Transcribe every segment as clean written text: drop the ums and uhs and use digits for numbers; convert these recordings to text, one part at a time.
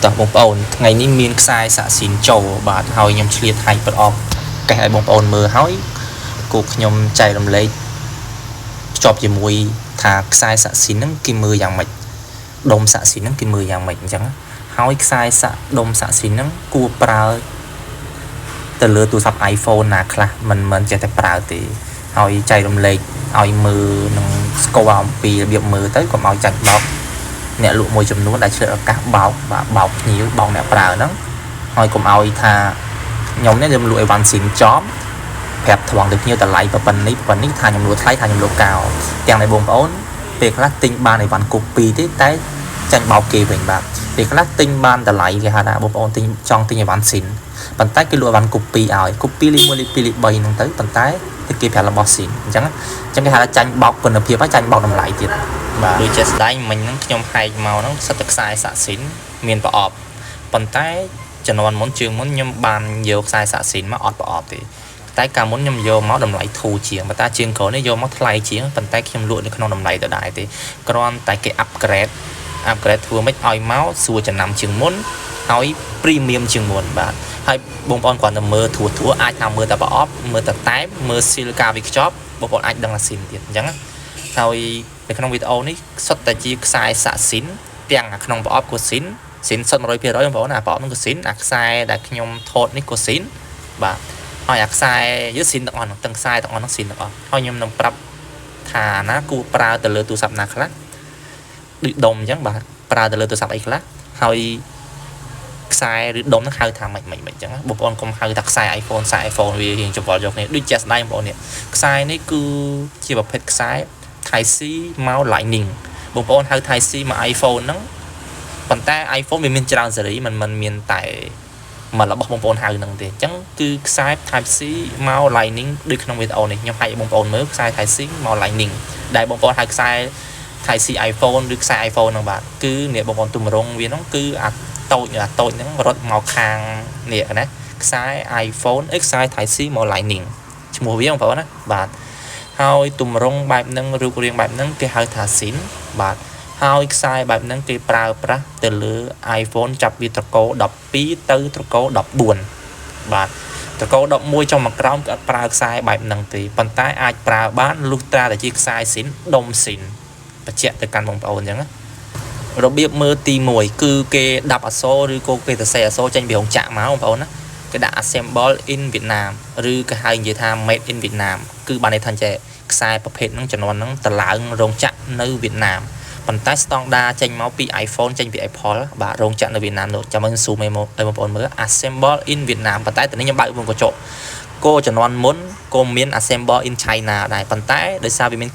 តោះបងប្អូនថ្ងៃនេះមានខ្សែសាក់ស៊ីនចូលបាទហើយខ្ញុំឆ្លៀតឲ្យប្រអប់កេះឲ្យបងប្អូនមើលហើយគូខ្ញុំចែករំលែកភ្ជាប់ជាមួយថាខ្សែសាក់ស៊ីនហ្នឹងគេមើលយ៉ាងម៉េចដុំសាក់ស៊ីនហ្នឹងគេមើលយ៉ាងម៉េចអញ្ចឹងហើយខ្សែសាក់ដុំសាក់ស៊ីនហ្នឹងគួរប្រើទៅលើទូរស័ព្ទ iPhone ណាខ្លះមិនចេះតែប្រើទេហើយចែករំលែកឲ្យមើលនឹងស្គាល់អំពីរបៀបមើលទៅកុំឲ្យចាញ់បោកអ្នកលក់មួយចំនួនដែលឆ្លៀតឱកាសបោកភ្ញៀវបោកអ្នកប្រើហ្នឹងហើយកុំឲ្យថាខ្ញុំនេះខ្ញុំលក់អីវ៉ាន់ស៊ីនចំប្រាប់ថ្វងទៅភ្ញៀវតម្លៃប៉ុណ្នេះថាខ្ញុំលក់ថ្លៃថាខ្ញុំលក់កោទាំងដែលបងប្អូនពេលខ្លះទិញបានអីវ៉ាន់ copy ទេតែចាញ់បោកគេវិញបាទពេលខ្លះទិញបានតម្លៃគេហៅថាបងប្អូនទិញចង់ទិញអីវ៉ាន់ស៊ីនប៉ុន្តែគេលក់អីវ៉ាន់ copy ឲ្យ copy លេខ1លេខ2លេខ3ហ្នឹងទៅប៉ុន្តែគេប្រាប់របស់ស៊ីនអញ្ចឹងគេហៅថាចាញ់បោកគុណភាពហើយចាញ់បោកតម្លៃទៀតបាទដូចជាស្ដាយមិញហ្នឹងខ្ញុំហែកមកហ្នឹងសិតតែខ្សែសាក់ស៊ីនមានប្រអប់ប៉ុន្តែជំនាន់មុនជើងមុនខ្ញុំបានយកខ្សែសាក់ស៊ីនមកអត់ប្រអប់ទេតែកាលមុនខ្ញុំយកមកតម្លៃធូរជាងប៉ុន្តែជាងក្រោយនេះយកមកថ្លៃជាងប៉ុន្តែខ្ញុំលក់នៅក្នុងតម្លៃដដែលទេគ្រាន់តែគេ upgrade ធ្វើម៉េចឲ្យមកសួរចំណាំជាងមុនហើយ premium ជាងមុនបាទហើយបងប្អូនគ្រាន់តែមើលធួអាចថាមើលតែប្រអប់មើលតែតែមើលស៊ីលការវាខ្ចប់បងប្អូនអាចដឹងថាស៊ីនទៀតអញ្ចឹងហើយនៅក្នុងវីដេអូនេះសុទ្ធតែជាខ្សែសាក់ស៊ីនទាំងក្នុងប្រអប់ក៏ស៊ីនសុទ្ធ 100% បងប្អូនអាប្រអប់ហ្នឹងក៏ស៊ីនអាខ្សែដែលខ្ញុំថតនេះក៏ស៊ីនបាទហើយអាខ្សែយឺស៊ីនទាំងអស់ទាំងខ្សែទាំងអស់ហ្នឹងស៊ីនទាំងអស់ហើយខ្ញុំនឹងប្រាប់ថាណាគួរប្រើទៅលើទូរស័ព្ទណាខ្លះដូចដុំអញ្ចឹងបាទប្រើទៅលើទូរស័ព្ទអីខ្លះហើយខ្សែឬដុំហ្នឹងហៅថាម៉េចអញ្ចឹងបងប្អូនកុំហៅថាខ្សែ iPhone ខ្សែ iPhone វារៀងច្បល់យកគ្នាដូចជាស្ដាយបងប្អូននេះខ្សែនេះគឺជាប្រភេទខ្សែ Type C មក Lightning បងប្អូនហៅ Type C មក iPhone ហ្នឹងប៉ុន្តែ iPhone វាមានច្រើនស៊េរីមិនមានតែមករបស់បងប្អូនហៅហ្នឹងទេអញ្ចឹងគឺខ្សែ Type C មក Lightning ដូចក្នុងវីដេអូនេះខ្ញុំហៅបងប្អូនមើលខ្សែ Type C មក Lightning ដែលបងប្អូនហៅខ្សែ Type C iPhone ឬខ្សែ iPhone ហ្នឹងបាទគឺនេះបងប្អូនទម្រង់វាហ្នឹងគឺអាតូចហ្នឹងរត់មកខាងនេះណាខ្សែ iPhone ខ្សែ Type C មក Lightning ឈ្មោះវាបងប្អូនណាបាទហើយទម្រង់បែបហ្នឹងរូបរាងបែបហ្នឹងគេហៅថាស៊ីនបាទហើយខ្សែបែបហ្នឹងគេប្រើប្រាស់ទៅលើ iPhone ចាប់ពីត្រកូល12ទៅត្រកូល14បាទត្រកូល11ចុងមកក្រោមក៏អត់ប្រើខ្សែបែបហ្នឹងទេប៉ុន្តែអាចប្រើបានលុះត្រាតែជាខ្សែស៊ីនដុំស៊ីនបញ្ជាក់ទៅកាន់បងប្អូនអញ្ចឹងណារបៀបមើលទី1គឺគេដាប់អក្សរឬក៏គេសរសេរអក្សរចេញពីរោងចក្រមកបងប្អូនណាគេដាក់ assemble in Vietnam ឬក៏ហៅនិយាយថា made in Vietnam គឺបានន័យថាចេះខ្សែប្រភេទហ្នឹងចំនួនហ្នឹងតឡើងរោងចក្រនៅវៀតណាមប៉ុន្តែស្តង់ដាចេញមកពី iPhone ចេញពី Apple បាទរោងចក្រនៅវៀតណាមនោះចាំមើលស៊ូមឲ្យបងប្អូនមើល assemble in Vietnam ប៉ុន្តែតើខ្ញុំបើកវងកញ្ចក់គោចំនួនមុនក៏មាន assemble in China ដែរប៉ុន្តែដោយសារវាមាន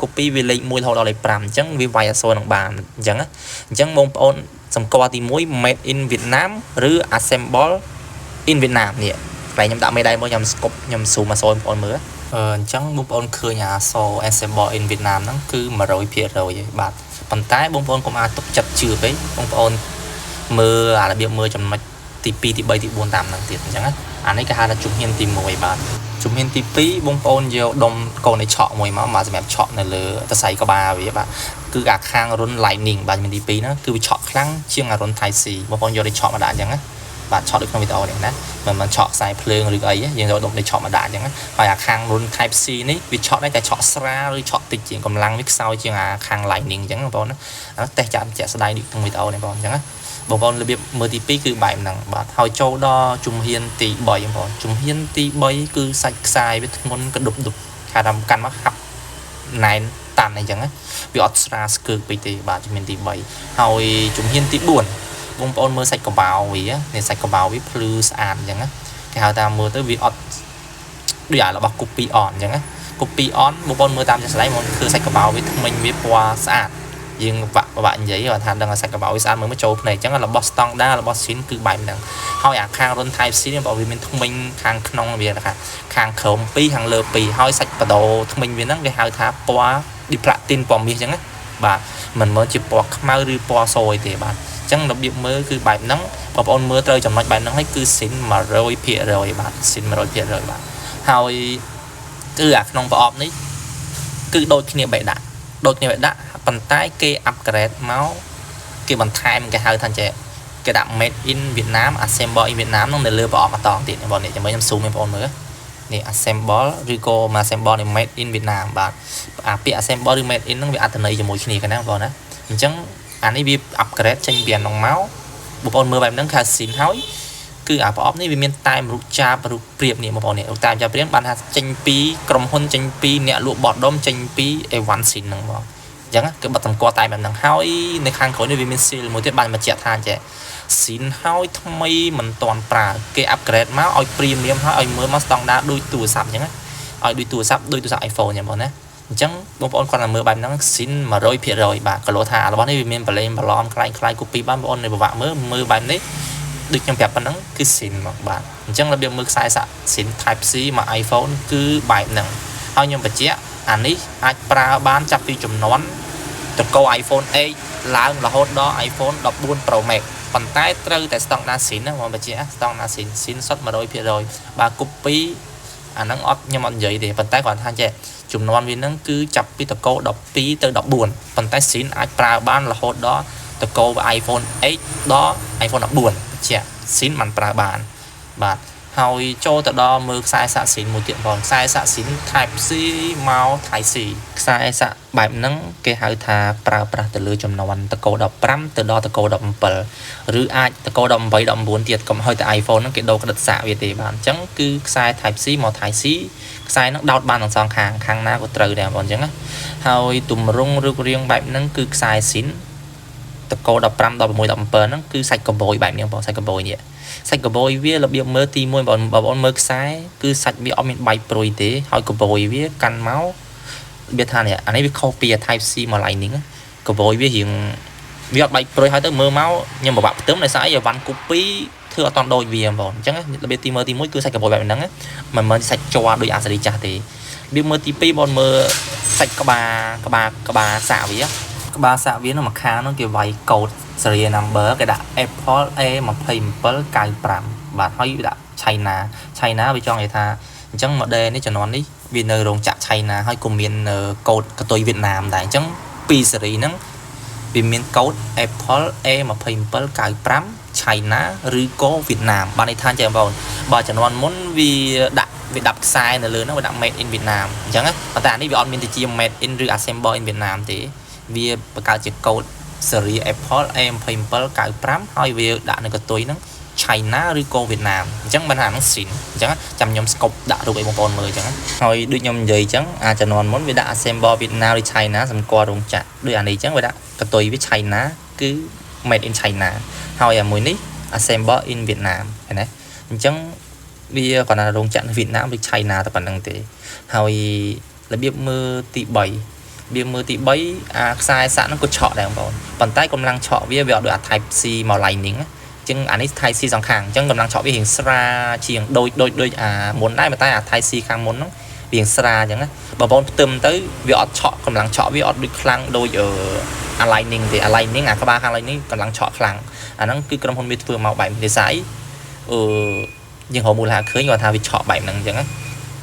copy វាលេខ1រហូតដល់លេខ5អញ្ចឹងវាវាយអក្សរនឹងបានអញ្ចឹងបងប្អូនសម្គាល់ទី1 made in Vietnam ឬ assemble in Vietnam នេះតែខ្ញុំដាក់មេដៃមកខ្ញុំស្គប់ខ្ញុំស៊ូមអក្សរបងប្អូនមើលអញ្ចឹងបងប្អូនឃើញអាអក្សរ assemble in Vietnam ហ្នឹងគឺ 100% ហើយបាទប៉ុន្តែបងប្អូនកុំអាចទុកចិត្តជឿពេកបងប្អូនមើលអារបៀបមើលចំណុចទី2ទី3ទី4តាមហ្នឹងទៀតអញ្ចឹងណាអានេះគេហៅថាជំហានទី1បាទជំហានទី2បងប្អូនយកដុំកូននៃឆក់មួយមកសម្រាប់ឆក់នៅលើសរសៃក្បាលវាបាទគឺអាខាងរុន Lightning បាទជំហានទី2ហ្នឹងគឺវាឆក់ខ្លាំងជាងអារុន Type C បងប្អូនយកទៅឆក់មកដាក់អញ្ចឹងណាបាទឆក់ដូចក្នុងវីដេអូនេះណាមិនឆក់ខ្សែភ្លើងឬអីយើងយកដុំនៃឆក់មកដាក់អញ្ចឹងណាហើយអាខាងរុន Type C នេះវាឆក់តែឆក់ស្រាលឬឆក់តិចជាងកម្លាំងវាខ្សោយជាងអាខាង Lightning អញ្ចឹងបងប្អូនណាអានោះតេស្តជាក់ស្ដែងដូចក្នុងវីដេអូនេះបងអញ្ចឹងណាបងប្អូនរបៀបមើលទី2គឺបែបហ្នឹងបាទហើយចូលដល់ជំហានទី3បងប្អូនជំហានទី3គឺសាច់ខ្សែវាធ្ងន់ក្ដុបថាកាន់មកហាប់ណែនតាន់អីចឹងណាវាអត់ស្រាលស្កើកពេកទេបាទជំហានទី3ហើយជំហានទី4បងប្អូនមើលសាច់កបោវានេះសាច់កបោវាភ្លឺស្អាតអញ្ចឹងណាគេហៅថាមើលទៅវាអត់ដូចអារបស់ copy on អញ្ចឹងណា copy on បងប្អូនមើលតាមជាក់ស្ដែងមកគឺសាច់កបោវាធ្មេញវាពណ៌ស្អាតយើងបាក់និយាយគាត់ថាដឹងថាសាច់កបោវាស្អាតមើលមកចូលភ្នែកអញ្ចឹងរបស់ standard របស់ Shin គឺបែបហ្នឹងហើយអាខាងរុន Type C នេះបងវាមានធ្មេញខាងក្នុងវាថាខាងក្រោម2ខាងលើ2ហើយសាច់បដោធ្មេញវាហ្នឹងគេហៅថាពណ៌ platinum ពណ៌មាសអញ្ចឹងណាបាទមិនមែនជាពណ៌ខ្មៅឬពណ៌សអីទេបាទអញ្ចឹងរបៀបមើលគឺបែបហ្នឹងបងប្អូនមើលត្រូវចំណុចបែបហ្នឹងហើយគឺ Shin 100% បាទ Shin 100% បាទហើយគឺអាក្នុងប្រអប់នេះគឺដូចគ្នាបែបដាក់ប៉ុន្តែគេ upgrade មកគេបន្ថែមគេហៅថាចេះ cái đạm made in Việt Nam assemble in Việt Nam nó để lừa bỏ mà toàn tiền bọn này cho mấy em zoom em bọn nữa này assemble Rico mà assemble này made in Việt Nam bạn bị assemble made in nó bị ăn từ này cho mỗi khi cái nào bọn đó chẳng anh ấy bị upgrade tranh biển nòng máu bộ bọn mưa bài nắng khá xịn hói cứ bỏ này vì miền Tây một cha một priệp này một bọn này tại cha priệp ban hạt tranh pi cầm hôn tranh pi nè lụa bọt đom tranh pi evan xịn nằng bọn chẳng cái bật tầm qua tayแบบnằng hóiในข้างkhốiในวิมินซีmột tiết ban mà chẹt than chẹ xịn hóiทำไมมันตอนปลาเกอัปเกรดมาเอาพรีเมียมhóอยมือมาสตองดาด้วยตัวซับอย่างเงี้ยเอาด้วยตัวซับไอโฟนอย่างbọnนะจังบางคนคนละมือแบบนั้นซินมา100 เพียร้อยบาทก็โลธาแล้วบ้านนี้มีเป็นบอลล้อมคล้ายกูปีบ้านบอลในบ่าวมือแบบนี้ดึกยังแบบนั้นคือซินบาทจังระเบียบมือสายสะซิน Type C มา iPhone คือแบบหนึ่งเอายังไปเจ๊อันนี้อาจปลาบ้านจับปีจุ่มนอนตะโก iPhone 8ล้างละหดดอ iPhone 14 Pro Max ปันใต้ตรึแต่สตองนาซินนะมันไปเจ๊สตองนาซินสดมา100 เพียร้อยบาทกูปีอันนั้นออฟยังมันใหญ่เดี๋ยวปันใต้ก่อนท่านเจ๊จุ่มนอนวินนั่งคือจับปีตะโกดปีเตอร์บุญปันใต้สินอาจปลาบ้านละหดดอตะโก iPhone 8ดอ iPhone บุญเจ๊สินมันปลาบ้านบาทเฮาโจตะดอมือสายสะสินมือเตียนบอลสายสะสิน Type C เมาส์ Type C สายสะแบบนั้นเกี่ยวกับปลาตะลือจุ่มนอนตะโกดปรำตะดอตะโกดเปิลหรืออาจตะโกดใบบุญเตียนกับเฮาแต่ iPhone นั่นเกี่ยวกับกระดาษสะเวทีบ้านจังคือสาย Type C เมาส์ Type Cสายนักดาวบ้านของสองข้างหน้าก็ตรึเดี๋ยวบอลจังนะเฮาตุ่มรุ่งเรียงแบบนั้นคือสายสินตะโกดปรำดอกมวยเปิลนั่นคือใส่กระโบยแบบนี้บอลใส่กระโบยเนี่ยใส่กระโบยเวียระเบียบเมื่อตีมวยบอลเมื่อซ้ายคือใส่เบียเอาเป็นใบโปรยเตะหอยกระโบยเวียกันเมาส์เบียท่าเนี่ยอันนี้เป็นเข้าเปีย Type C มาไหลนิ่งกระโบยเวียหิงเวียใบโปรยหอยเตะมือเมาส์ยังแบบเติมในซ้ายอย่าวันกุปีเธอตอนโดยเวียบอลจังระเบียบตีมวยคือใส่กระโบยแบบนั้นมันใส่จอโดยอาสริจ่าเตะเบียเมื่อตีปีบอลเมื่อใส่กระบาสาเวียกระบาสาเวียnó mà khá nó kiểu vậy cột serial number cái đã Apple A มาพิมพ์เปิลกายปรำบาทให้đã China ไปจ้องไอ้ท่าจังมาเดนี่จะนอนนี่วินเนอร์ลงจาก China ให้กลุ่มเมียนโกดกับตัวเวียดนามได้จังปีserialนั้นวินเมียนโกด Apple A มาพิมพ์เปิลกายปรำ China หรือโกเวียดนามบ้านในท่านจะบอกจะนอนมุนvì đập sai là lớn nó phải đập made in Việt Nam chẳng á mà tại đây vì on miền Tây made in rồi assemble in Việt Nam thì vì cả chỉ code series Apple em Pimple cả pram hai vì đã này cái túi nó China rồi cô Việt Nam chẳng bên hàng nó xịn chẳng chăm nhom scope đã được một con mười chẳng thôi đưa nhom gì chẳng cho nên muốn vì đã assemble Việt Nam đi China xong qua đúng chặt đưa anh đi chẳng vậy đã cái túi với China cứ made in China hai mùi ní assemble in Việt Nam cái này chẳng vì còn là rong chặn Việt Nam với China tập bản năng thế hồi là biết mưa tị bấy sai sẵn nó có chọn này không bàn tay còn đang chọn với việc được Type C màu lành nính chừng anh ấy Type C dòng hàng chẳng còn đang chọn với hình Sra chiềng đôi muốn đai mà tay Type C khang muốn nó hình Sra chẳng á bà bọn tầm tới việc chọn còn đang chọn với được khang đôi ở aligning thì aligning các ba khang aligning còn đang chọn khang nó cứ cầm hôn biết phương màu bảy để giải nhưng họ mua là khởi vào thà vì chọn bảy năng chẳng á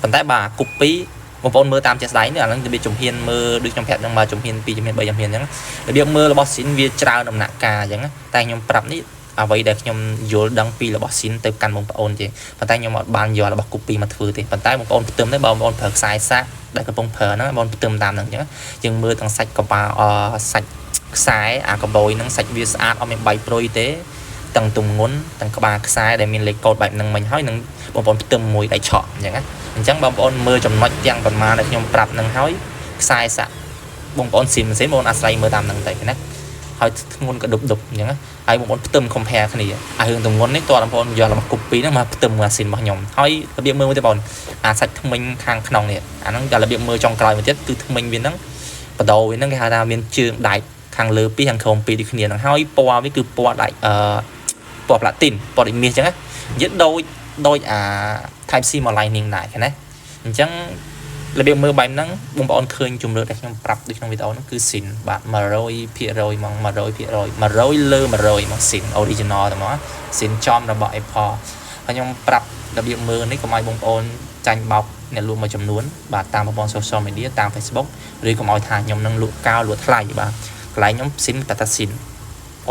bàn tay bà cục pí một con mưa tam chết đáy nữa là nó bị trùng hiên mưa được trong phép nhưng mà trùng hiên pi trùng hiên 7 trùng hiên chẳng là biết mưa là bó xin vì trao nằm nặng cà chẳng tay nhom pram ní vậy để nhom vô đăng pi là bó xin từ căn một ôn chị bàn tay nhom bàn giờ là bó cục pi mà thừa thì bàn tay một con tôm đấy bông phở sai sát đại cái bông phở nó bông tôm tam năng chẳng nhưng mưa thằng sạch có bà sạch sai có bồi năng sạch vì sát ở miền 7 pro y tế tầng tùng ngốn tầng các bà sai để mình lấy cột bảy năng mình hỏi năng bông tôm mùi đại chọn chẳng chẳng bông bông mưa trong nói giang còn mà được nhom pram năng hỏi sai sạ bông bông sim sẽ bông asay mưa tam năng tại cái này hỏi ngôn cái đục nhá ai bông tôm compare cái này hương tùng ngôn đấy toàn là bông giờ là một cục pí nó mà tôm mà sim bao nhom hỏi là biết mưa với bông sạch thông minh khang khăn này nó giờ là biết mưa trong còi một tiết từ thông minh viên nó bắt đầu với nó cái hai đào viên trường đại khang lừa pi hàng không pi đi kia nó hỏi po với cứ po đại po platin po định miên chẳng á rất đôi Type C mà Lightning này cái này chẳng là việc mưa bánh nắng bông bọn khơi chùm được trong pรับđược trong video nó cứ xịn bạn mà rồi phía rồi mà rồi lơ mà rồi mà xịn original rồi nó xịn chom là bọn Apple và trong pรับlà việc mưa này có mai bông bọn tranh bọc này luôn mà chùm nuốn và tam bọn social media tam Facebook rồi có mọi thằng nhóm năng lượng cao luật lại bạn lại nhóm xịn tata xịn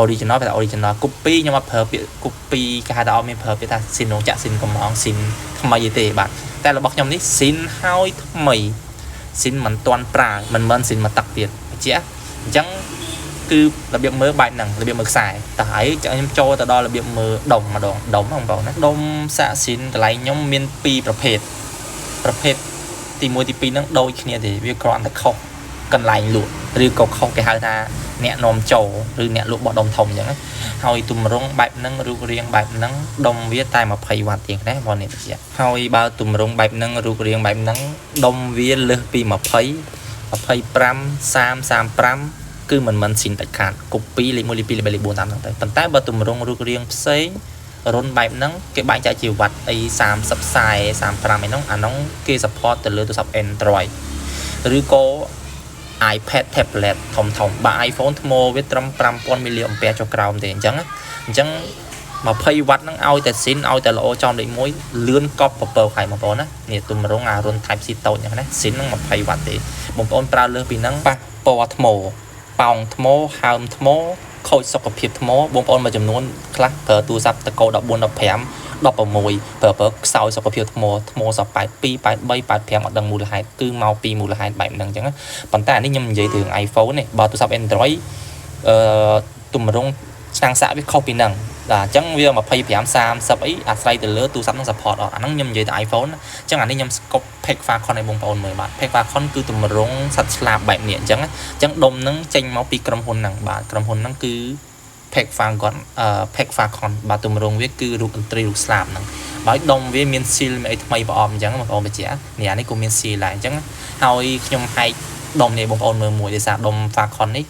original តែ original copy ខ្ញុំអត់ប្រើពាក្យ copy គេហៅថាអត់មានប្រើពាក្យថា sin នោះចាក់ sin កំង sin ថ្មីទេបាទតែរបស់ខ្ញុំនេះ sin ហើយថ្មី sin មិនទាន់ប្រើមិនមែន sin មកតាក់ទៀតបញ្ជាក់អញ្ចឹងគឺរបៀបមើលបែបហ្នឹងរបៀបមើលខ្សែតែហើយខ្ញុំចូលទៅដល់របៀបមើលដុំម្ដងដុំបងប្អូនណាដុំសាក់ sin កន្លែងខ្ញុំមាន2ប្រភេទទី1ទី2ហ្នឹងដូចគ្នាទេវាគ្រាន់តែខុសកន្លែងលក់ឬក៏ខុសគេហៅថាអ្នកនាំចូលឬអ្នកលក់បោះដុំធំអញ្ចឹងហើយទម្រង់បែបហ្នឹងរូបរាងបែបហ្នឹងដុំវាតែ20វ៉ាត់ទេដែរបងនេះបញ្ជាក់ហើយបើទម្រង់បែបហ្នឹងរូបរាងបែបហ្នឹងដុំវាលើសពី20 25 30 35គឺមិនមែនស៊ីនដាច់ខាត copy លេខ1លេខ2លេខ3លេខ4តាមហ្នឹងទៅប៉ុន្តែបើទម្រង់រូបរាងផ្សេងរុនបែបហ្នឹងគេបែងចែកជាវ៉ាត់អី30 40 35ឯហ្នឹងអាហ្នឹងគេ support ទៅលើទូរស័ព្ទ Android ឬក៏ iPad tablet ធំបើ iPhone ថ្មវាត្រឹម 5000 mAh ចុះក្រោមទេអញ្ចឹង20វ៉ាត់ហ្នឹងឲ្យតែស៊ីនឲ្យតែល្អចំលេខ1លឿនកប់ពពើហើយបងប្អូនណានេះទម្រង់អារុន Type C តូចហ្នឹងណាស៊ីនហ្នឹង20វ៉ាត់ទេបងប្អូនប្រើលើសពីហ្នឹងប៉ះពណ៌ថ្មប៉ោងថ្មហើមថ្មខូចសុខភាពថ្មបងប្អូនមួយចំនួនខ្លះប្រើទូរស័ព្ទតកោ14 15 16ប្រើខ្សោយសុខភាពថ្មស82 83 85អត់ដឹងមូលហេតុគឺមកពីមូលហេតុបែបហ្នឹងអញ្ចឹងប៉ុន្តែអានេះខ្ញុំនិយាយរឿង iPhone នេះបើទូរស័ព្ទ Android ទម្រង់ឆ្នាំងសាក់វាខុសពីហ្នឹងបាទអញ្ចឹងវា25 30អីអាស្រ័យទៅលើទូរស័ព្ទនឹង support អត់អាហ្នឹងខ្ញុំនិយាយតែ iPhone អញ្ចឹងអានេះខ្ញុំ scope Pack Falcon ឲ្យបងប្អូនមើលបាទ Pack Falcon គឺទម្រង់សត្វស្លាបបែបនេះអញ្ចឹងដុំហ្នឹងចេញមកពីក្រុមហ៊ុនហ្នឹងបាទក្រុមហ៊ុនហ្នឹងគឺ Pack Falcon បាទទម្រង់វាគឺរូបតន្ត្រីរូបស្លាបហ្នឹងបើដុំវាមាន seal មានអីថ្មីប្រអប់អញ្ចឹងបងប្អូនបញ្ជាក់នេះអានេះក៏មាន seal ដែរអញ្ចឹងហើយខ្ញុំហែកដុំនេះបងប្អូនមើលមួយដោយសារដុំ Falcon នេះ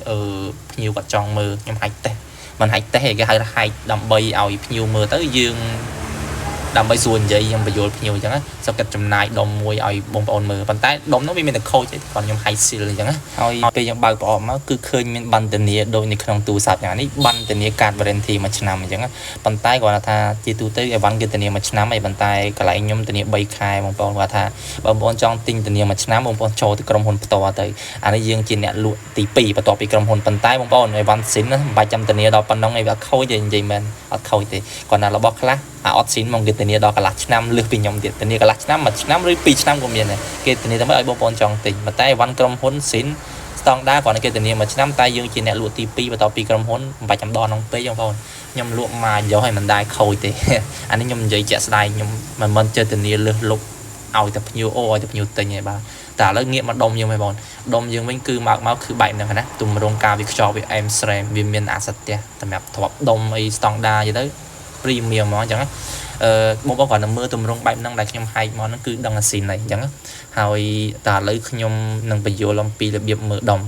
ភ្ញៀវគាត់ចង់មើលខ្ញុំហែកតេស្តមិនហែកតេស្តគេហៅថាហែកដើម្បីឲ្យភ្ញៀវមើលទៅយើងដើម្បីសួរនិយាយខ្ញុំបញ្យល់ភ្ញៀវអញ្ចឹងសុខចិត្តចំណាយដុំមួយឲ្យបងប្អូនមើលប៉ុន្តែដុំនោះវាមានតែខូចទេគាត់ខ្ញុំហែកស៊ីលអញ្ចឹងហើយពេលយើងបើកប្រអប់មកគឺឃើញមានបន្ទនាដូចនៅក្នុងទូរស័ព្ទយ៉ាងនេះបន្ទនាកាត warranty មួយឆ្នាំអញ្ចឹងប៉ុន្តែគាត់ថាជាទូទៅអីវ៉ាន់គឺធានាមួយឆ្នាំហើយប៉ុន្តែកន្លែងខ្ញុំធានា3ខែបងប្អូនគាត់ថាបើបងប្អូនចង់ទិញធានាមួយឆ្នាំបងប្អូនចូលទៅក្រុមហ៊ុនផ្ទាល់ទៅអានេះយើងជាអ្នកលក់ទី2បន្ទាប់ពីក្រុមហ៊ុនប៉ុន្តែបងប្អូនអីវ៉ាន់ស៊ីនមិនបាច់ចាំធានាដល់ប៉ុណ្ណឹងឯងវាខូចទេនិយាយមែនអត់ខូចទេគាត់ថារបស់ខ្លះអត់ស៊ីនមកគេធានាដល់កន្លះឆ្នាំលើសពីខ្ញុំទៀតធានាកន្លះឆ្នាំមួយឆ្នាំឬ2ឆ្នាំក៏មានដែរគេធានាតែឲ្យបងប្អូនចង់ទិញប៉ុន្តែវ៉ាន់ក្រុមហ៊ុនស៊ីនស្តង់ដាគាត់គេធានាមួយឆ្នាំតែយើងជាអ្នកលក់ទី2បន្ទាប់ពីក្រុមហ៊ុនមិនបាច់ចាំដល់ក្នុងពេកបងប្អូនខ្ញុំលក់មកយកឲ្យមិនដែរខូចទេអានេះខ្ញុំនិយាយជាក់ស្ដែងខ្ញុំមិនចេះធានាលើសលុបឲ្យតែភ្ញៀវឲ្យតែភ្ញៀវទិញឯបាទតែឥឡូវងាកមកដុំយើងវិញបងដុំយើងវិញគឺមកគឺបែបហ្នឹងណាទម្រង់ការវាខ្ចប់វាអែមស្រែមវាមានអាសត្យសម្រាប់ធ្លាប់ដុំអីស្តង់ដាយទៅpremium ហ្មងអញ្ចឹងបងប្អូនគាត់ទៅមើលទម្រង់បែបហ្នឹងដែលខ្ញុំហែកមកហ្នឹងគឺដឹងអាស៊ីនហើយអញ្ចឹងហើយតែឥឡូវខ្ញុំនឹងបញ្យល់អំពីរបៀបមើលដុំ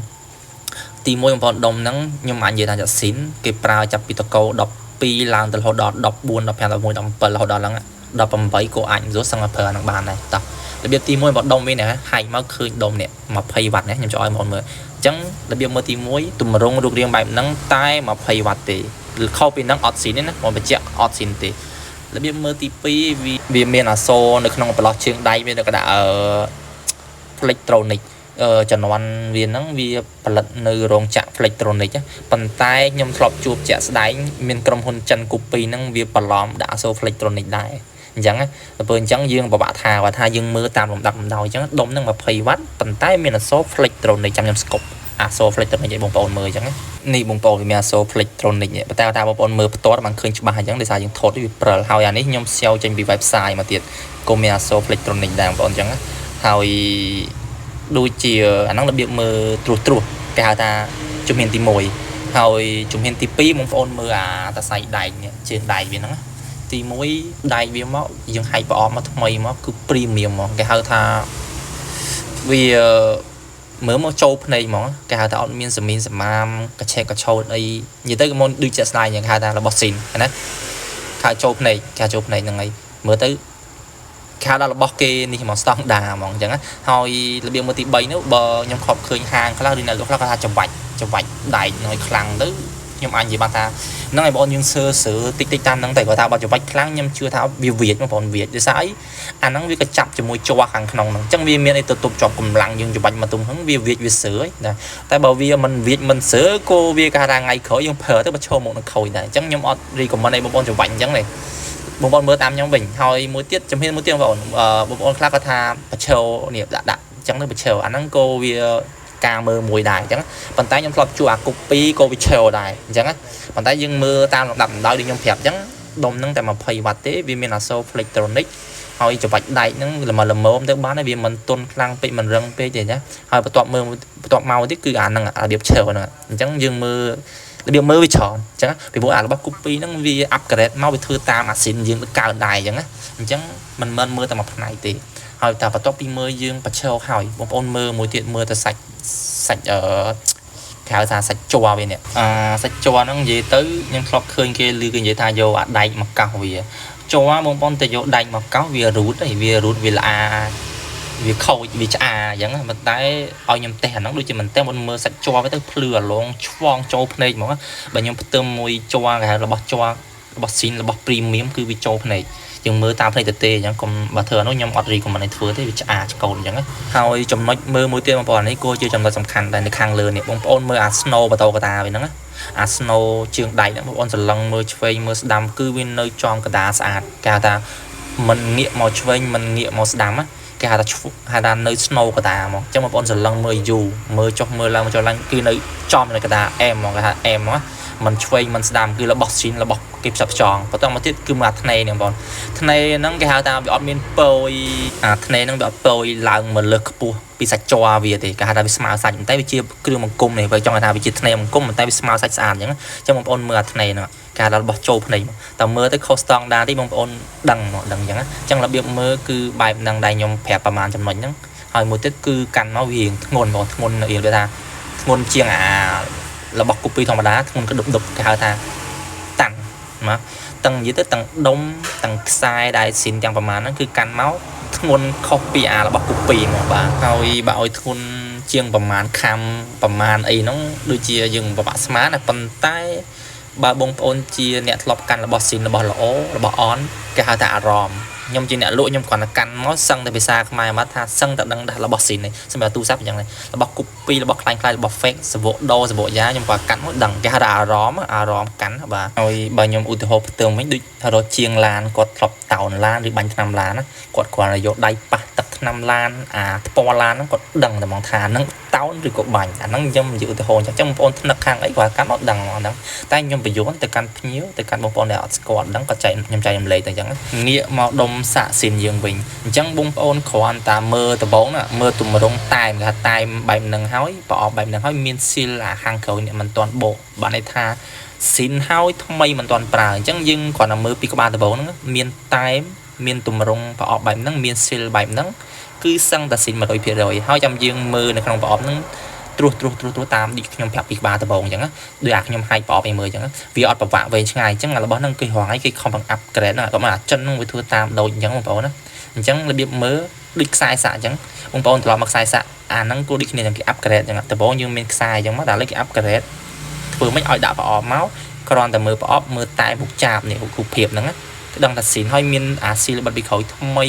ទី1បងប្អូនដុំហ្នឹងខ្ញុំអាចនិយាយថាអាស៊ីនគេប្រើចាប់ពីតកោ12ឡើងទៅរហូតដល់14 15 16 17រហូតដល់ឡើង18ក៏អាចយល់សឹងតែប្រើអាហ្នឹងបានដែរតោះរបៀបទី1បងដុំវិញណាហែកមកឃើញដុំនេះ20វ៉ាត់ណាខ្ញុំចូលឲ្យបងប្អូនមើលអញ្ចឹងរបៀបមើលទី1ទម្រង់រូបរាងបែបហ្នឹងតែ20វ៉ាត់ទេខុសពីហ្នឹងអត់ស៊ីនទេណាបងបញ្ជាក់អត់ស៊ីនទេរបៀបមើលទី2វាមានអក្សរនៅក្នុងប្រឡោះជើងដៃវានៅកណ្ដាលelectronic ជំនាន់វាហ្នឹងវាផលិតនៅរោងចក្រ electronic ប៉ុន្តែខ្ញុំធ្លាប់ជួបជាក់ស្ដែងមានក្រុមហ៊ុនចិន copy ហ្នឹងវាបន្លំដាក់អក្សរ electronic ដែរអញ្ចឹងទៅពេលអញ្ចឹងយើងពិបាកថាគាត់ថាយើងមើលតាមលំដាប់លំដោយអញ្ចឹងដុំហ្នឹង20វ៉ាត់ប៉ុន្តែមានអក្សរ electronic ចាំខ្ញុំស្កប់អក្សរ electronic ឲ្យបងប្អូនមើលអញ្ចឹងនេះបងប្អូនវាមានអក្សរ electronic ប៉ុន្តែថាបងប្អូនមើលផ្ទាល់បានឃើញច្បាស់អញ្ចឹងដោយសារយើងថតវាព្រិលហើយអានេះខ្ញុំស្យោចេញពី website មកទៀតក៏មានអក្សរ electronic ដែរបងប្អូនអញ្ចឹងហើយដូចជាអាហ្នឹងរបៀបមើលត្រួសគេហៅថាជំហានទី1ហើយជំហានទី2បងប្អូនមើលអាតសៃដែកនេះជើងដែកវាហ្នឹងទី1ដែកវាមកយើងហែកប្រអប់មកថ្មីមកគឺ premium ហ្មងគេហៅថាវាមើលមកចូលភ្នែកហ្មងគេហៅថាអត់មានសមីនសមាមកឆេកកឆោតអីនិយាយទៅក៏មកដូចជាស្ដាយយ៉ាងគេហៅថារបស់ស៊ីនណាគេហៅចូលភ្នែកហ្នឹងហើយមើលទៅគេហៅថារបស់គេនេះហ្មងស្តង់ដាហ្មងអញ្ចឹងហើយរបៀបមើលទី3នោះបើខ្ញុំខប់ឃើញហាងខ្លះឬអ្នកលក់ខ្លះគាត់ថាចង្វាច់ដែកឲ្យខ្លាំងទៅ nhưng mà anh gì bạn ta nó ngày bọn nhưng sơ sử tích tích tam năng tại của ta bao giờ bách kháng nhưng chưa tháo Việt mà bọn Việt thì sao ấy anh năng với cái chậm cho môi cho hàng nòng chẳng vì miền này tự tục chọn cùng lặng nhưng cho bạch mà tung hứng Việt sửa ấy tại bảo vì mình Việt mình sửa cô vì cả đang ngày khởi nhưng phở tới bắt cho một nó khôi này chẳng nhưng đi cùng bên này bọn cho bạch chẳng này bọn mưa tam nhóm bình thôi mỗi tiết chấm hết mỗi tiết vào bọn khác có tha bắt châu niệm đã chẳng được bắt châu anh năng cô vì ca mưa mùi đài chẳng bàn tay nhóm lọt chùa copy cô bị treo đài chẳng á bàn tay dương mưa tam đậm đôi đi nhóm phẹp chẳng đông nâng tại mà phây bát tế vì mình là show electronic hỏi chụp bạch đại nâng là mà làm mơ tới bán vì mình tôn lang bị mình răng pe gì nhá hỏi bắt mưa bắt màu tí cứ ảnh là điệp treo nữa chẳng dương mưa điệp mưa bị tròn chẳng vì bố là bắt copy nâng vì upgrade mau bị thư tam mà xin dương cao đài chẳng á chẳng mình mưa tại một này thì hỏi ta bắt top mưa dương bắt treo hỏi bông ôn mưa tiện mưa ta sạch ở khảo thà sạch chùa về nè sạch chùa nó gì tới nhưng khóc khơi kia lưu cái gì ta vô đầy mặc cao vì chùa bông bông ta vô đầy mặc cao vì rút vì là vì khâu vì chả giống mình tay ao nhầm tè nó đôi chỉ mình tè một mưa sạch chùa với tới lừa luôn choang châu này mà bệnh nhân tôm mùi chùa là bọc xin là bọc premium cứ vì châu này nhưng mưa tam này tê chẳng còn bà thừa nó nhầm ọt gì của mình này thừa thế vì chả cầu chẳng ấy thôi trong nói mưa mưa tiên mà bọn ấy cô chưa trong đó sầm khăn tại nó khang lừa nè bông ôn mưa snow và tàu cả ta vậy nó snow trường đại nó ôn sờ lăng mưa chơi mưa đầm cứ bên nơi tròn cả ta sạch cả ta mình nghiệm màu chơi mình nghiệm màu đầm á cái hai ta nơi snow cả ta mà trong một ôn sờ lăng mưa dù mưa cho mưa lăng cho lăng cứ nơi tròn này cả ta em mà cả em á mình chơi mình đầm cứ là bọc xin là bọc kịp sập tròn và tao mà thiết cứ mặt này nè bọn này nó cái hai ta bị ọt miên pôi này nó bị ọt pôi lần mình lực bùa bị sạch cho vì thì cả hai ta bị smart sạch tay bị chia cứ một cung này với trong hai ta bị chia này một cung mình tay bị smart sạch sàn nhá trong một ôn mưa này nè cả là bọc trâu này tao mưa tới cold stone đa tí một ôn đằng nhá chẳng là việc mưa cứ bài đằng đầy nhom phèpประมาณ ចំណុច ហ្នឹង ហើយ មួយ ទៀត គឺ កាន់ មក វា ធ្ងន់ បង ធ្ងន់ អី វា ថា ធ្ងន់ ជាង អា របស់ copy ធម្មតា ធ្ងន់ ក៏ ដុប គេ ហៅ ថា តាន់ ណា ទាំង និយាយ ទៅ ទាំង ដុំ ទាំង ខ្សែ ដែល ស៊ីន ទាំង ប្រមាណ ហ្នឹង គឺ កាន់ មក ធ្ងន់ ខុស ពី អា របស់ copy មក បាទ ហើយ បើ ឲ្យ ធ្ងន់ ជាង ប្រមាណ ខាំ ប្រមាណ អី ហ្នឹង ដូចជា យើង ពិបាក ស្មាន តែ ប៉ុន្តែ បើ បងប្អូន ជា អ្នក ធ្លាប់ កាន់ របស់ ស៊ីន របស់ ល្អ របស់ អន គេ ហៅ ថា អារម្មណ៍ ខ្ញុំ ជា អ្នក លក់ ខ្ញុំ គ្រាន់ តែ កាន់ មក សឹង តែ ភាសា ខ្មែរ មក ថា សឹង តែ ដឹង ថា របស់ ស៊ីន នេះ សម្រាប់ ទូរស័ព្ទ អញ្ចឹង របស់ copy របស់ ខ្លាំងៗ របស់ fake សវក ដោ សវក យ៉ា ខ្ញុំ គាត់ កាន់ មក ដឹង គេ ហៅ ថា អារម្មណ៍ កាន់ បាទ ហើយ បើ ខ្ញុំ ឧទាហរណ៍ ផ្ទឹម វិញ ដូច រត់ ជាង ឡាន គាត់ ធ្លាប់ តោន ឡាន ឬ បាញ់ ថ្នាំ ឡាន ណា គាត់ គ្រាន់ តែ យក ដៃ ប៉ះ ទឹក ថ្នាំ ឡាន អា ថ្ពាល់ ឡាន ហ្នឹង គាត់ ដឹង តែ ហ្មង ថា ហ្នឹង តោន ឬ ក៏ បាញ់ អា ហ្នឹង ខ្ញុំ និយាយ ឧទាហរណ៍ អញ្ចឹង បងប្អូន ថ្នឹក ខាង អី គាត់ កាន់ មក ដឹង ហ្មង ហ្នឹង តែ ខ្ញុំ បញ្យល់ ទៅ កាន់ ភ្ញៀវ ទៅ កាន់ បងប្អូន ដែល អត់ ស្គាល់ ដឹង គាត់ ចែក ខ្ញុំ ចែករំលែក ទៅ អញ្ចឹង ងាក មក ដុំ សាក់ ស៊ីន យើង វិញ អញ្ចឹង បងប្អូន គ្រាន់ តែ មើល ដំបូង ណា មើល ទម្រង់ តែម គេ ថា តែម បែប ហ្នឹង ហើយ ប្រអប់ បែប ហ្នឹង ហើយ មាន ស៊ីល អា ខាង ក្រោយ នេះ មិន ទាន់ បោក បាន ន័យ ថា ស៊ីន ហើយ ថ្មី មិន ទាន់ ប្រើ អញ្ចឹង យើង គ្រាន់ តែ មើល ពី ក្បាល ដំបូង ហ្នឹង មាន តែម មាន ទម្រង់ ប្រអប់ បែប ហ្នឹង មាន ស៊ីល បែប ហ្នឹង គឺ សឹង តែ ស៊ីន 100% ហើយ ចាំ យើង មើល នៅ ក្នុង ប្រអប់ ហ្នឹង ត្រួស តាម ដូច ខ្ញុំ ប្រាប់ ពី ក្បាល ដំបូង អញ្ចឹង ដូច អា ខ្ញុំ ហាយ ប្រអប់ ឲ្យ មើល អញ្ចឹង វា អត់ ប្រវាក់ វែង ឆ្ងាយ អញ្ចឹង របស់ ហ្នឹង គេ រង ហើយ គេ ខំ បង្អាប់ ក្រេត ណា គាត់ មក អា ចិន ហ្នឹង វា ធ្វើ តាម ដូច អញ្ចឹង បងប្អូន ណា អញ្ចឹង របៀប មើល ដូច ខ្សែ សាក់ អញ្ចឹង បងប្អូន ត្រឡប់ មក ខ្សែ សាក់ អា ហ្នឹង គួរ ដូច គ្នា គេ អាប់ក្រេត អញ្ចឹង ដំបូង យើង មាន ខ្សែ អញ្ចឹង មក ដល់ គេ អាប់ក្រេត ធ្វើ មិន ឲ្យ ដាក់ ប្រអប់ មក គ្រាន់ តែ មើល ប្រអប់ មើល តែ មុខ ចាប នេះ រូបភាព ហ្នឹង ណា ដឹង ថា ស៊ីន ហើយ មាន អា ស៊ីល បិទ ពី ក្រោយ ថ្មី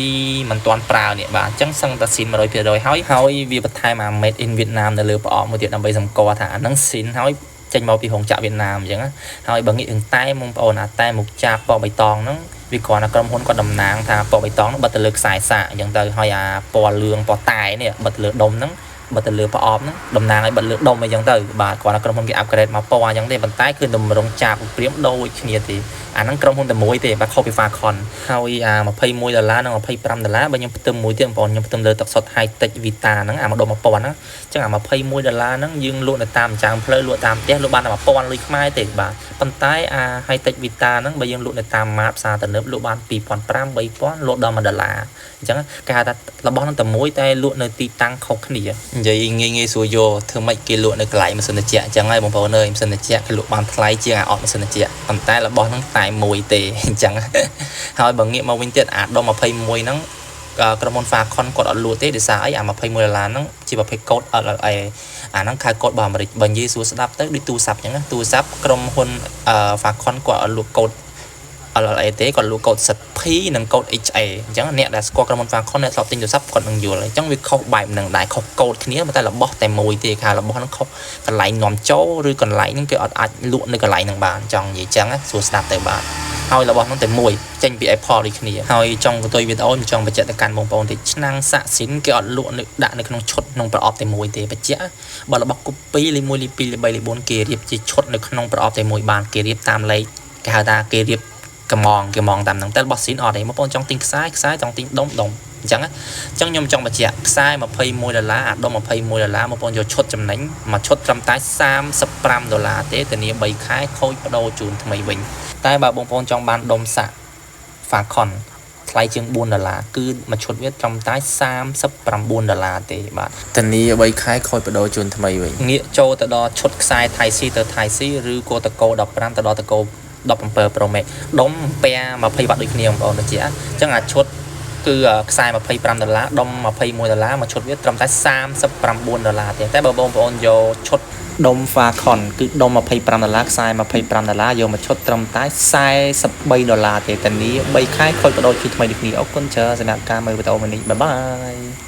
មិន ទាន់ ប្រើ នេះ បាទ អញ្ចឹង សឹង តែ ស៊ីន 100% ហើយ ហើយ វា បន្ថែម អា made in Vietnam នៅ លើ ប្រអប់ មួយ ទៀត ដើម្បី សម្គាល់ ថា អា ហ្នឹង ស៊ីន ហើយ ចេញ មក ពី រោងចក្រ វៀតណាម អញ្ចឹង ណា ហើយ បើ ងាក រឿង តែ បងប្អូន អា តែ មុខ ចាប ពណ៌ បៃតង ហ្នឹង វា គ្រាន់ តែ ក្រុមហ៊ុន គាត់ តំណាង ថា ពណ៌ បៃតង ហ្នឹង បិទ ទៅ លើ ខ្សែ សាក់ អញ្ចឹង ទៅ ហើយ អា ពណ៌ លឿង ពណ៌ តែ នេះ បិទ ទៅ លើ ដុំ ហ្នឹង បិទ ទៅ លើ ប្រអប់ ហ្នឹង តំណាង ឲ្យ បិទ លើ ដុំ អី ចឹង ទៅ បាទ គ្រាន់ តែ ក្រុមហ៊ុន គេ upgrade មក ពណ៌ អញ្ចឹង ទេ ប៉ុន្តែ គឺ តម្រង់ ចាប ព្រាម ដូច គ្នា ទេ អា ហ្នឹង ក្រុមហ៊ុន តែ មួយ ទេ បាទ ខុស ពី Falcon ហើយ អា $21 និង $25 បើ ខ្ញុំ ផ្ទឹម មួយ ទៀត បងប្អូន ខ្ញុំ ផ្ទឹម លើ ទឹកសុទ្ធ High Tech Vita ហ្នឹង អា ម្ដុំ 1000 ហ្នឹង អញ្ចឹង អា $21 ហ្នឹង យើង លក់ នៅ តាម ចាង ផ្លូវ លក់ តាម ផ្ទះ លក់ បាន តែ 1000 លុយ ខ្មែរ ទេ បាទ ប៉ុន្តែ អា High Tech Vita ហ្នឹង បើ យើង លក់ នៅ តាម ម៉ាត ផ្សារ ទំនើប លក់ បាន $2500 $3000 លក់ ដល់ $1 អញ្ចឹង គេ ហៅ ថា របស់ ហ្នឹង តែ មួយ តែ លក់ នៅ ទី តាំង ខុស គ្នា និយាយ ងាយ ស្រួល យក ធ្វើ ម៉េច គេ លក់ នៅ កន្លែង ម៉ាស៊ីន ត្រជាក់ អញ្ចឹង ហើយ បងប្អូន អើយ ម៉ាស៊ីន ត្រជាក់ គេ លក់ បាន ថ្លៃ ជាង អា អត់ ម៉ាស៊ីន ត្រជាក់ ប៉ុន្តែ របស់ ហ្នឹង តែ មួយ ទេ អញ្ចឹង ហើយ បើ ងាក មក វិញ ទៀត អា ដុំ 21 ហ្នឹង ក្រុមហ៊ុន Falcon គាត់អត់លក់ទេដោយសារអីអា$21ហ្នឹងជាប្រភេទកូដ LLA អាហ្នឹងខៅកូដរបស់អាមេរិកបើនិយាយសួរស្ដាប់ទៅដូចទូរស័ព្ទអញ្ចឹងទូរស័ព្ទក្រុមហ៊ុនFalcon គាត់អត់លក់កូដ LLA ទេគាត់លក់កូដ P និងកូដ HA អញ្ចឹងអ្នកដែលស្គាល់ក្រុមហ៊ុន Falcon អ្នកធ្លាប់ទិញទូរស័ព្ទគាត់នឹងយល់អញ្ចឹងវាខុសបែបហ្នឹងដែរខុសកូដគ្នាតែរបស់តែមួយទេខារបស់ហ្នឹងខុសកន្លែងនាំចូលឬកន្លែងហ្នឹងគេអត់អាចលក់នៅកន្លែងហ្នឹងបានចង់និយាយអញ្ចឹងសួរស្ដាប់ទៅបាទហើយរបស់ហ្នឹងតែមួយចេញពី Apple ដូចគ្នាហើយចង់បន្ទុយវីដេអូខ្ញុំចង់បញ្ជាក់ទៅកាន់បងប្អូនទីឆ្នាំងសាក់ស៊ីនគេអត់លក់ដាក់នៅក្នុងឈុតក្នុងប្រអប់តែមួយទេបញ្ជាក់បើរបស់ copy លេខ1លេខ2លេខ3លេខ4គេរៀបជាឈុតនៅក្នុងប្រអប់តែមួយបានគេរៀបតាមលេខគេហៅថាគេរៀបកំងតាមហ្នឹងតែរបស់ស៊ីនអត់ទេបងប្អូនចង់ទិញខ្សែចង់ទិញដុំអញ្ចឹងខ្ញុំចង់បញ្ជាក់ខ្សែ$21អាដុំ$21បងប្អូនយកឈុតចំណេញមួយឈុតត្រឹមតែ$35ទេធានា3ខែខូចបដូរជូនថ្មីវិញតែបើបងប្អូនចង់បានដុំសាក់ Falcon ថ្លៃជាង$4គឺមួយឈុតវាត្រឹមតែ$39ទេបាទធានា3ខែខូចបដូរជូនថ្មីវិញងាកចូលទៅដល់ឈុតខ្សែ Type C ទៅ Type C ឬក៏តកោ15ទៅដល់តកោ17 Pro Max ដុំពេ20 W ដូចគ្នាបងប្អូនដូចជាអញ្ចឹងអាឈុតគឺខ្សែ$25ដុំ$21មួយឈុតវាត្រឹមតែ$39ទេតែបើបងប្អូនយកឈុតដុំ Falcon គឺដុំ$25ខ្សែ$25យកមកឈុតត្រឹមតែ$43ទេតានី3ខែខូចបដូរជាថ្មីដូចគ្នាអរគុណច្រើនសម្រាប់ការមើលវីដេអូនេះបាយបាយ